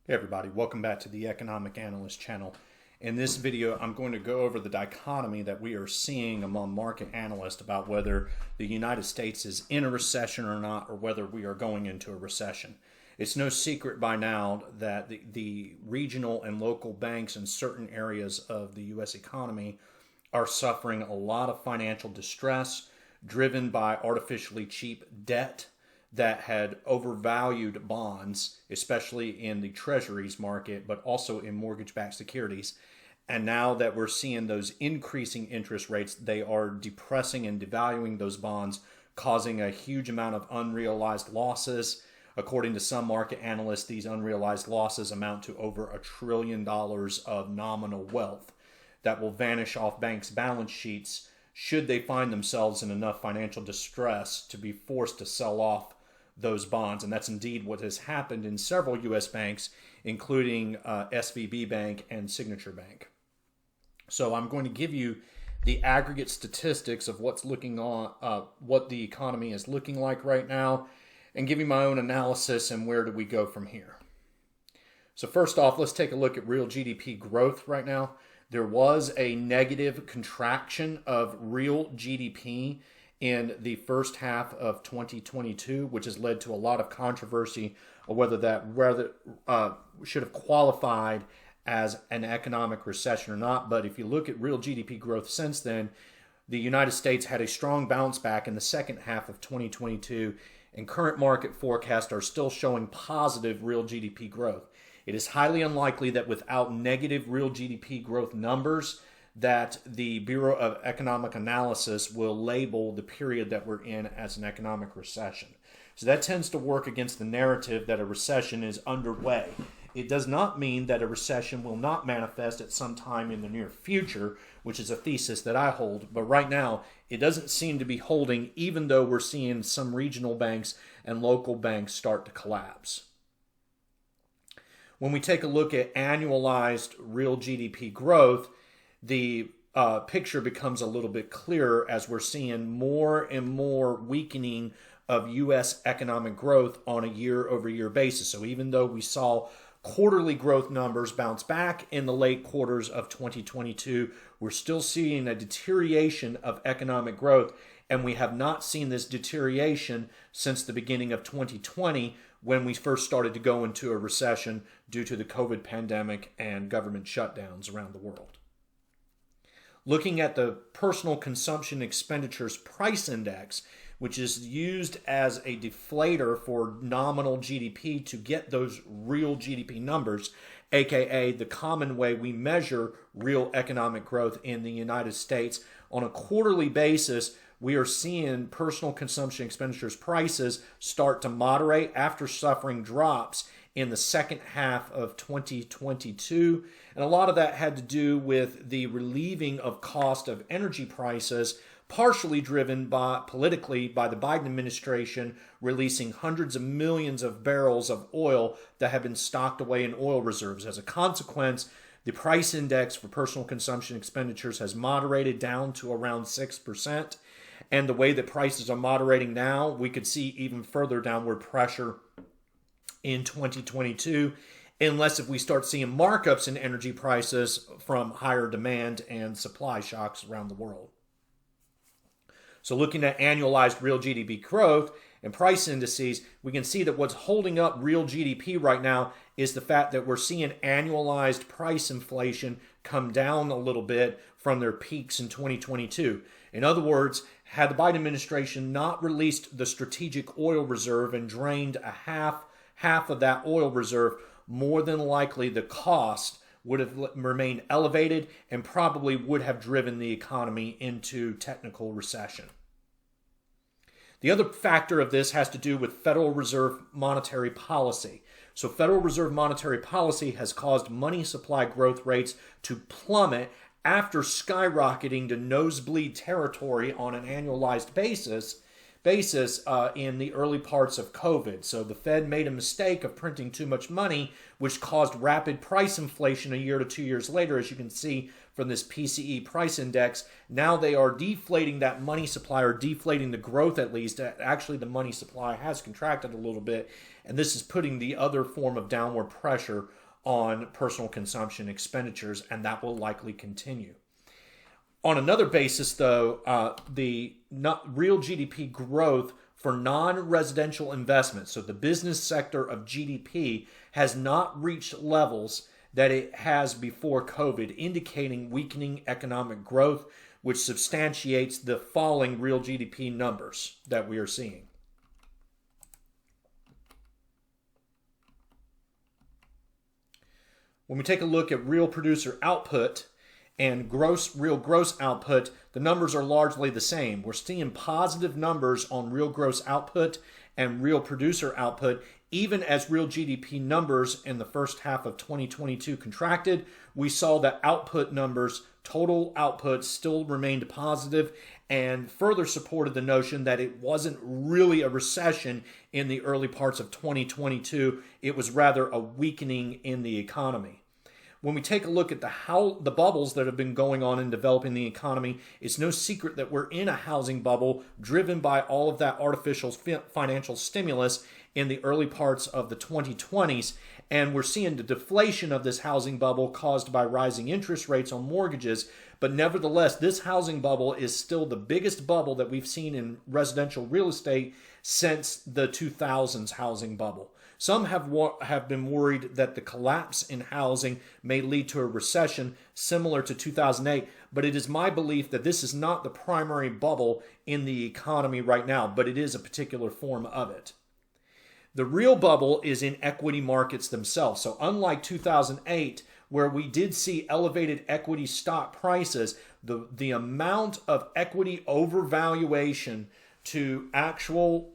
Hey everybody, welcome back to the Economic Analyst channel. In this video, I'm going to go over the dichotomy that we are seeing among market analysts about whether the United States is in a recession or not, or whether we are going into a recession. It's no secret by now that the regional and local banks in certain areas of the U.S. economy are suffering a lot of financial distress driven by artificially cheap debt that had overvalued bonds, especially in the treasuries market, but also in mortgage-backed securities. And now that we're seeing those increasing interest rates, they are depressing and devaluing those bonds, causing a huge amount of unrealized losses. According to some market analysts, these unrealized losses amount to over $1 trillion of nominal wealth that will vanish off banks' balance sheets should they find themselves in enough financial distress to be forced to sell off those bonds. And that's indeed what has happened in several U.S. banks, including SVB Bank and Signature Bank. So I'm going to give you the aggregate statistics of what's looking on, what the economy is looking like right now, and give you my own analysis and where do we go from here. So first off, let's take a look at real GDP growth right now. There was a negative contraction of real GDP in the first half of 2022, which has led to a lot of controversy of whether that should have qualified as an economic recession or not. But if you look at real GDP growth since then, the United States had a strong bounce back in the second half of 2022, and current market forecasts are still showing positive real GDP growth. It is highly unlikely that without negative real GDP growth numbers, that the Bureau of Economic Analysis will label the period that we're in as an economic recession. So that tends to work against the narrative that a recession is underway. It does not mean that a recession will not manifest at some time in the near future, which is a thesis that I hold. But right now, it doesn't seem to be holding, even though we're seeing some regional banks and local banks start to collapse. When we take a look at annualized real GDP growth, the picture becomes a little bit clearer as we're seeing more and more weakening of U.S. economic growth on a year-over-year basis. So even though we saw quarterly growth numbers bounce back in the late quarters of 2022, we're still seeing a deterioration of economic growth, and we have not seen this deterioration since the beginning of 2020, when we first started to go into a recession due to the COVID pandemic and government shutdowns around the world. Looking at the Personal Consumption Expenditures Price Index, which is used as a deflator for nominal GDP to get those real GDP numbers, aka the common way we measure real economic growth in the United States. On a quarterly basis, we are seeing personal consumption expenditures prices start to moderate after suffering drops in the second half of 2022. And a lot of that had to do with the relieving of cost of energy prices, partially driven politically by the Biden administration releasing hundreds of millions of barrels of oil that have been stocked away in oil reserves. As a consequence, the price index for personal consumption expenditures has moderated down to around 6%. And the way that prices are moderating now, we could see even further downward pressure in 2022, unless if we start seeing markups in energy prices from higher demand and supply shocks around the world. So looking at annualized real GDP growth and price indices, we can see that what's holding up real GDP right now is the fact that we're seeing annualized price inflation come down a little bit from their peaks in 2022. In other words, had the Biden administration not released the strategic oil reserve and drained a half of that oil reserve, more than likely the cost would have remained elevated and probably would have driven the economy into technical recession. The other factor of this has to do with Federal Reserve monetary policy. So Federal Reserve monetary policy has caused money supply growth rates to plummet after skyrocketing to nosebleed territory on an annualized basis basis in the early parts of COVID. So the Fed made a mistake of printing too much money, which caused rapid price inflation a year to 2 years later, as you can see from this PCE price index. Now they are deflating that money supply, or deflating the growth at least. Actually, the money supply has contracted a little bit, and this is putting the other form of downward pressure on personal consumption expenditures, and that will likely continue. On another basis, though, the real GDP growth for non-residential investments, so the business sector of GDP, has not reached levels that it has before COVID, indicating weakening economic growth, which substantiates the falling real GDP numbers that we are seeing. When we take a look at real producer output and real gross output, the numbers are largely the same. We're seeing positive numbers on real gross output and real producer output, even as real GDP numbers in the first half of 2022 contracted. We saw that output numbers, total output, still remained positive, and further supported the notion that it wasn't really a recession in the early parts of 2022. It was rather a weakening in the economy. When we take a look at the bubbles that have been going on in developing the economy, it's no secret that we're in a housing bubble driven by all of that artificial financial stimulus in the early parts of the 2020s. And we're seeing the deflation of this housing bubble caused by rising interest rates on mortgages. But nevertheless, this housing bubble is still the biggest bubble that we've seen in residential real estate since the 2000s housing bubble. Some have been worried that the collapse in housing may lead to a recession similar to 2008, but it is my belief that this is not the primary bubble in the economy right now, but it is a particular form of it. The real bubble is in equity markets themselves. So unlike 2008, where we did see elevated equity stock prices, the amount of equity overvaluation to actual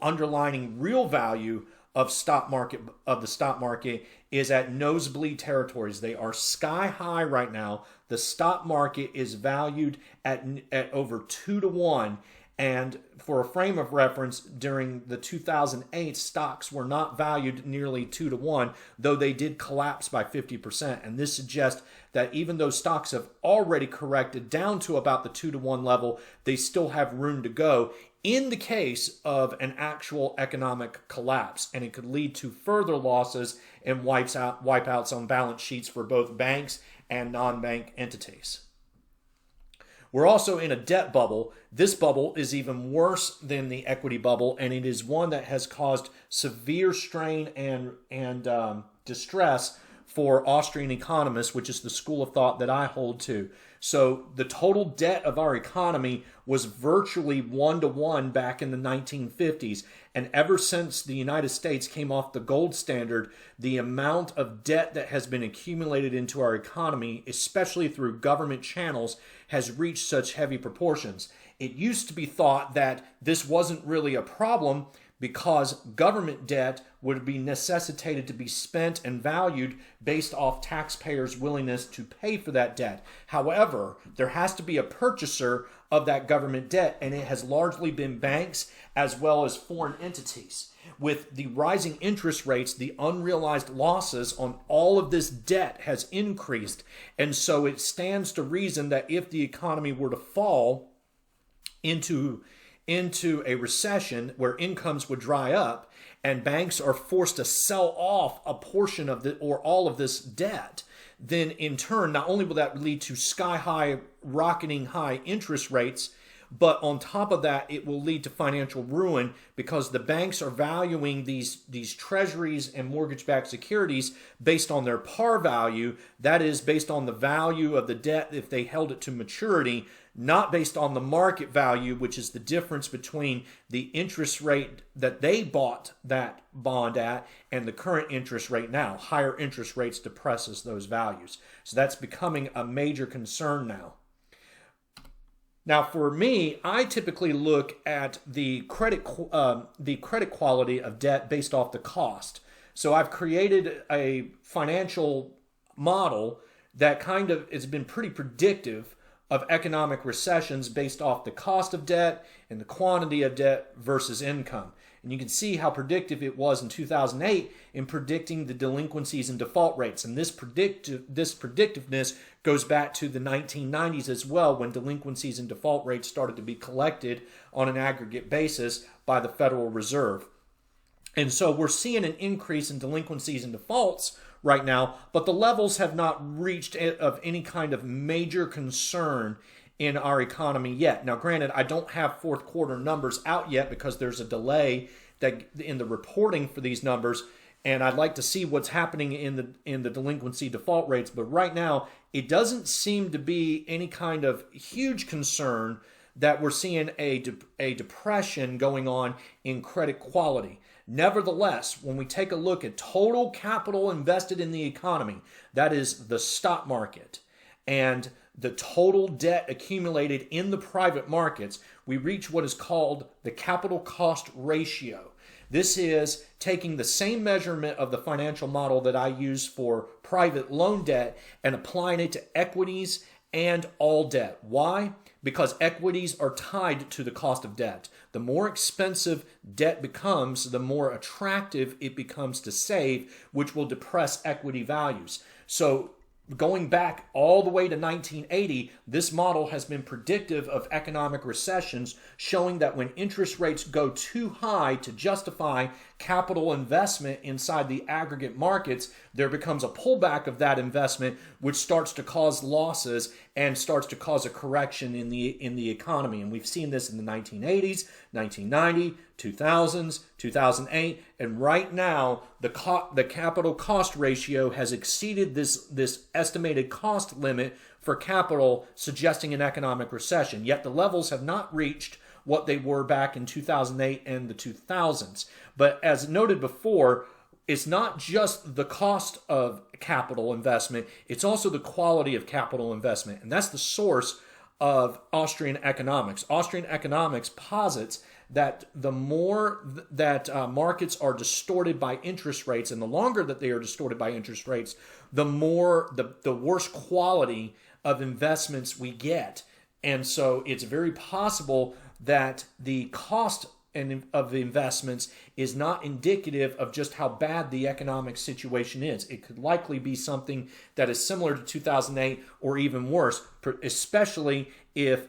underlying real value of the stock market is at nosebleed territories. They are sky high right now. The stock market is valued at over 2 to 1. And for a frame of reference, during the 2008, stocks were not valued nearly 2 to 1, though they did collapse by 50%. And this suggests that even though stocks have already corrected down to about the 2 to 1 level, they still have room to go in the case of an actual economic collapse. And it could lead to further losses and wipeouts on balance sheets for both banks and non-bank entities. We're also in a debt bubble. This bubble is even worse than the equity bubble, and it is one that has caused severe strain and distress for Austrian economists, which is the school of thought that I hold to. So the total debt of our economy was virtually 1 to 1 back in the 1950s. And ever since the United States came off the gold standard, the amount of debt that has been accumulated into our economy, especially through government channels, has reached such heavy proportions. It used to be thought that this wasn't really a problem because government debt would be necessitated to be spent and valued based off taxpayers' willingness to pay for that debt. However, there has to be a purchaser of that government debt, and it has largely been banks as well as foreign entities. With the rising interest rates, the unrealized losses on all of this debt has increased, and so it stands to reason that if the economy were to fall into a recession where incomes would dry up and banks are forced to sell off a portion of or all of this debt, then in turn, not only will that lead to sky-high, rocketing high interest rates, but on top of that, it will lead to financial ruin because the banks are valuing these treasuries and mortgage-backed securities based on their par value. That is based on the value of the debt if they held it to maturity, not based on the market value, which is the difference between the interest rate that they bought that bond at and the current interest rate now. Higher interest rates depresses those values. So that's becoming a major concern now. Now, for me, I typically look at the credit quality of debt based off the cost. So I've created a financial model that kind of has been pretty predictive of economic recessions based off the cost of debt and the quantity of debt versus income. And you can see how predictive it was in 2008 in predicting the delinquencies and default rates. And this predictiveness goes back to the 1990s as well, when delinquencies and default rates started to be collected on an aggregate basis by the Federal Reserve. And so we're seeing an increase in delinquencies and defaults right now, but the levels have not reached of any kind of major concern in our economy yet. Now, granted, I don't have fourth quarter numbers out yet because there's a delay in the reporting for these numbers, and I'd like to see what's happening in the delinquency default rates. But right now, it doesn't seem to be any kind of huge concern that we're seeing a depression going on in credit quality. Nevertheless, when we take a look at total capital invested in the economy, that is the stock market, and the total debt accumulated in the private markets, we reach what is called the capital cost ratio. This is taking the same measurement of the financial model that I use for private loan debt and applying it to equities and all debt. Why? Because equities are tied to the cost of debt. The more expensive debt becomes, the more attractive it becomes to save, which will depress equity values. So going back all the way to 1980, this model has been predictive of economic recessions, showing that when interest rates go too high to justify capital investment inside the aggregate markets, there becomes a pullback of that investment, which starts to cause losses and starts to cause a correction in the economy. And we've seen this in the 1980s, 1990, 2000s, 2008, and right now the capital cost ratio has exceeded this estimated cost limit for capital, suggesting an economic recession. Yet the levels have not reached what they were back in 2008 and the 2000s. But as noted before, it's not just the cost of capital investment, it's also the quality of capital investment. And that's the source of Austrian economics. Austrian economics posits that the more that markets are distorted by interest rates, and the longer that they are distorted by interest rates, the worse quality of investments we get. And so it's very possible that the cost of the investments is not indicative of just how bad the economic situation is. It could likely be something that is similar to 2008 or even worse, especially if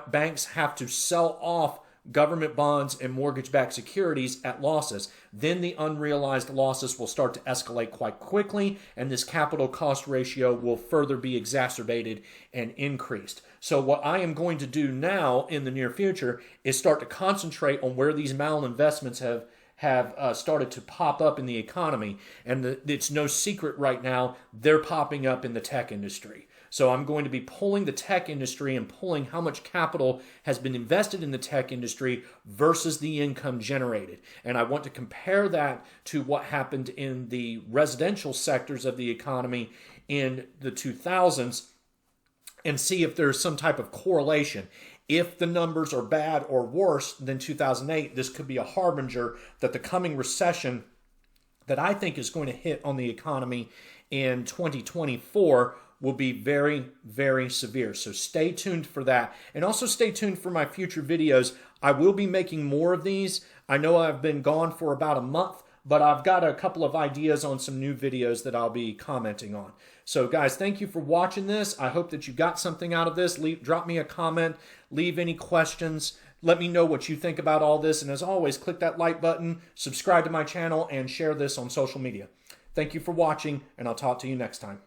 banks have to sell off government bonds and mortgage-backed securities at losses. Then the unrealized losses will start to escalate quite quickly, and this capital cost ratio will further be exacerbated and increased. So what I am going to do now in the near future is start to concentrate on where these malinvestments have started to pop up in the economy. And it's no secret right now, they're popping up in the tech industry. So I'm going to be pulling the tech industry and pulling how much capital has been invested in the tech industry versus the income generated. And I want to compare that to what happened in the residential sectors of the economy in the 2000s and see if there's some type of correlation. If the numbers are bad or worse than 2008, this could be a harbinger that the coming recession that I think is going to hit on the economy in 2024 will be very, very severe. So stay tuned for that. And also stay tuned for my future videos. I will be making more of these. I know I've been gone for about a month, but I've got a couple of ideas on some new videos that I'll be commenting on. So guys, thank you for watching this. I hope that you got something out of this. Drop me a comment, leave any questions. Let me know what you think about all this. And as always, click that like button, subscribe to my channel, and share this on social media. Thank you for watching, and I'll talk to you next time.